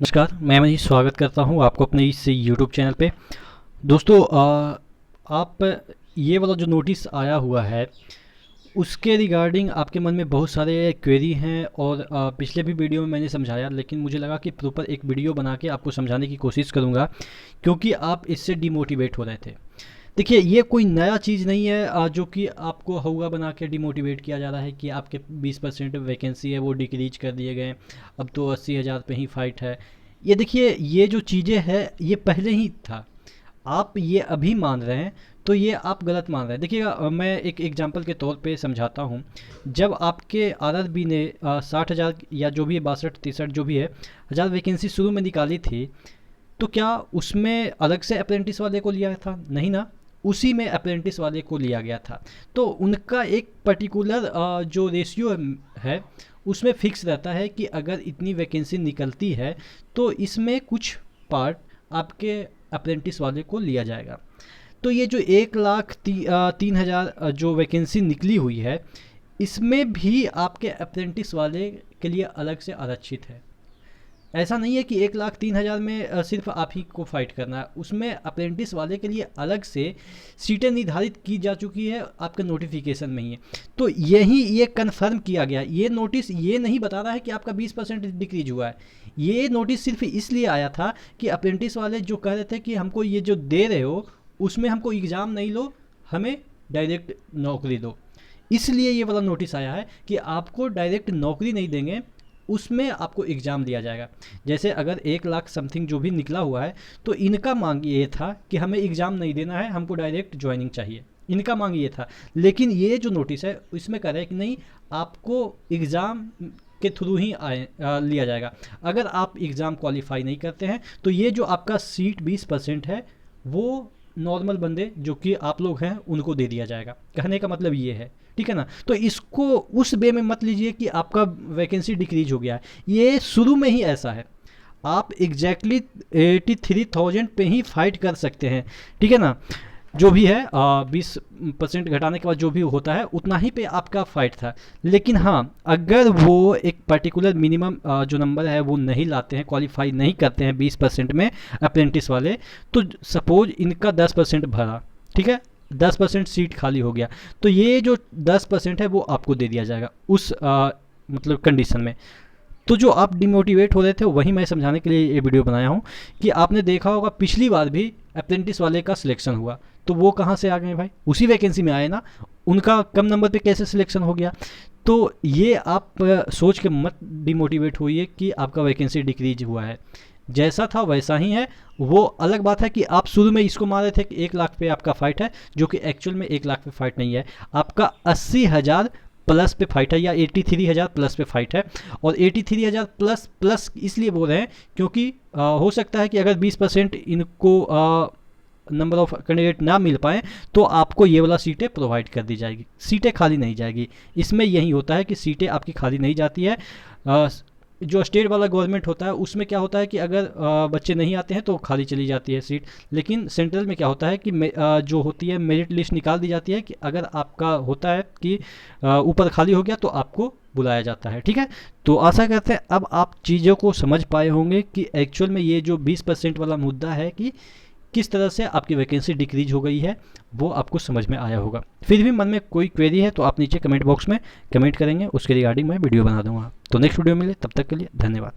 नमस्कार, मैं मनीष स्वागत करता हूं आपको अपने इस यूट्यूब चैनल पे। दोस्तों, आप ये वाला जो नोटिस आया हुआ है उसके रिगार्डिंग आपके मन में बहुत सारे क्वेरी हैं और पिछले भी वीडियो में मैंने समझाया, लेकिन मुझे लगा कि प्रॉपर एक वीडियो बना के आपको समझाने की कोशिश करूँगा क्योंकि आप इससे डिमोटिवेट हो रहे थे। देखिए, ये कोई नया चीज़ नहीं है जो कि आपको हौवा बना के डिमोटिवेट किया जा रहा है कि आपके 20% वैकेंसी है वो डिक्रीज कर दिए गए, अब तो 80,000 पे ही फाइट है। ये देखिए, ये जो चीज़ें हैं ये पहले ही था। आप ये अभी मान रहे हैं तो ये आप गलत मान रहे हैं। देखिएगा, मैं एक एग्जांपल के तौर पे समझाता हूँ। जब आपके आरआरबी ने 60,000 या जो भी है 62-63 जो भी है हज़ार वैकेंसी शुरू में निकाली थी, तो क्या उसमें अलग से अप्रेंटिस वाले को लिया था? नहीं ना, उसी में अप्रेंटिस वाले को लिया गया था। तो उनका एक पर्टिकुलर जो रेशियो है उसमें फिक्स रहता है कि अगर इतनी वैकेंसी निकलती है तो इसमें कुछ पार्ट आपके अप्रेंटिस वाले को लिया जाएगा। तो ये जो 1,03,000 जो वैकेंसी निकली हुई है इसमें भी आपके अप्रेंटिस वाले के लिए अलग से आरक्षित है। ऐसा नहीं है कि 1,03,000 में सिर्फ आप ही को फाइट करना है, उसमें अप्रेंटिस वाले के लिए अलग से सीटें निर्धारित की जा चुकी है, आपके नोटिफिकेशन में ही है। तो यही ये कन्फर्म किया गया। ये नोटिस ये नहीं बता रहा है कि आपका 20% डिक्रीज हुआ है। ये नोटिस सिर्फ इसलिए आया था कि अप्रेंटिस वाले जो कह रहे थे कि हमको ये जो दे रहे हो उसमें हमको एग्ज़ाम नहीं लो, हमें डायरेक्ट नौकरी दो। इसलिए ये वाला नोटिस आया है कि आपको डायरेक्ट नौकरी नहीं देंगे, उसमें आपको एग्ज़ाम दिया जाएगा। जैसे अगर 1,00,000 समथिंग जो भी निकला हुआ है तो इनका मांग ये था कि हमें एग्ज़ाम नहीं देना है, हमको डायरेक्ट ज्वाइनिंग चाहिए। इनका मांग ये था। लेकिन ये जो नोटिस है इसमें कह रहा है कि नहीं, आपको एग्ज़ाम के थ्रू ही लिया जाएगा। अगर आप एग्ज़ाम क्वालिफाई नहीं करते हैं तो ये जो आपका सीट 20% है वो नॉर्मल बंदे जो कि आप लोग हैं उनको दे दिया जाएगा। कहने का मतलब ये है, ठीक है ना। तो इसको उस वे में मत लीजिए कि आपका वैकेंसी डिक्रीज हो गया है। ये शुरू में ही ऐसा है। आप एग्जैक्टली 83,000 पे ही फाइट कर सकते हैं, ठीक है ना। जो भी है 20% घटाने के बाद जो भी होता है उतना ही पे आपका फाइट था। लेकिन हाँ, अगर वो एक पर्टिकुलर मिनिमम जो नंबर है वो नहीं लाते हैं, क्वालिफाई नहीं करते हैं 20% में अप्रेंटिस वाले, तो सपोज इनका 10% भरा, ठीक है, 10% सीट खाली हो गया, तो ये जो 10% है वो आपको दे दिया जाएगा उस मतलब कंडीशन में। तो जो आप डिमोटिवेट हो रहे थे वही मैं समझाने के लिए ये वीडियो बनाया हूँ कि आपने देखा होगा पिछली बार भी अप्रेंटिस वाले का सिलेक्शन हुआ, तो वो कहाँ से आ गए भाई? उसी वैकेंसी में आए ना। उनका कम नंबर पे कैसे सिलेक्शन हो गया? तो ये आप सोच के मत डिमोटिवेट होइए कि आपका वैकेंसी डिक्रीज हुआ है। जैसा था वैसा ही है। वो अलग बात है कि आप शुरू में इसको मान रहे थे कि 1,00,000 पे आपका फाइट है, जो कि एक्चुअल में 1,00,000 पे फाइट नहीं है। आपका 80,000 प्लस पे फाइट है या 83,000 प्लस पे फाइट है। और 83,000 प्लस प्लस इसलिए बोल रहे हैं क्योंकि हो सकता है कि अगर 20% इनको नंबर ऑफ कैंडिडेट ना मिल पाए तो आपको ये वाला सीटें प्रोवाइड कर दी जाएगी, सीटें खाली नहीं जाएगी। इसमें यही होता है कि सीटें आपकी खाली नहीं जाती है। जो स्टेट वाला गवर्नमेंट होता है उसमें क्या होता है कि अगर बच्चे नहीं आते हैं तो खाली चली जाती है सीट। लेकिन सेंट्रल में क्या होता है कि जो होती है मेरिट लिस्ट निकाल दी जाती है कि अगर आपका होता है कि ऊपर खाली हो गया तो आपको बुलाया जाता है, ठीक है। तो आशा करते हैं अब आप चीज़ों को समझ पाए होंगे कि एक्चुअल में ये जो 20% वाला मुद्दा है कि किस तरह से आपकी वैकेंसी डिक्रीज हो गई है, वो आपको समझ में आया होगा। फिर भी मन में कोई क्वेरी है तो आप नीचे कमेंट बॉक्स में कमेंट करेंगे, उसके रिगार्डिंग मैं वीडियो बना दूंगा। तो नेक्स्ट वीडियो मिले, तब तक के लिए धन्यवाद।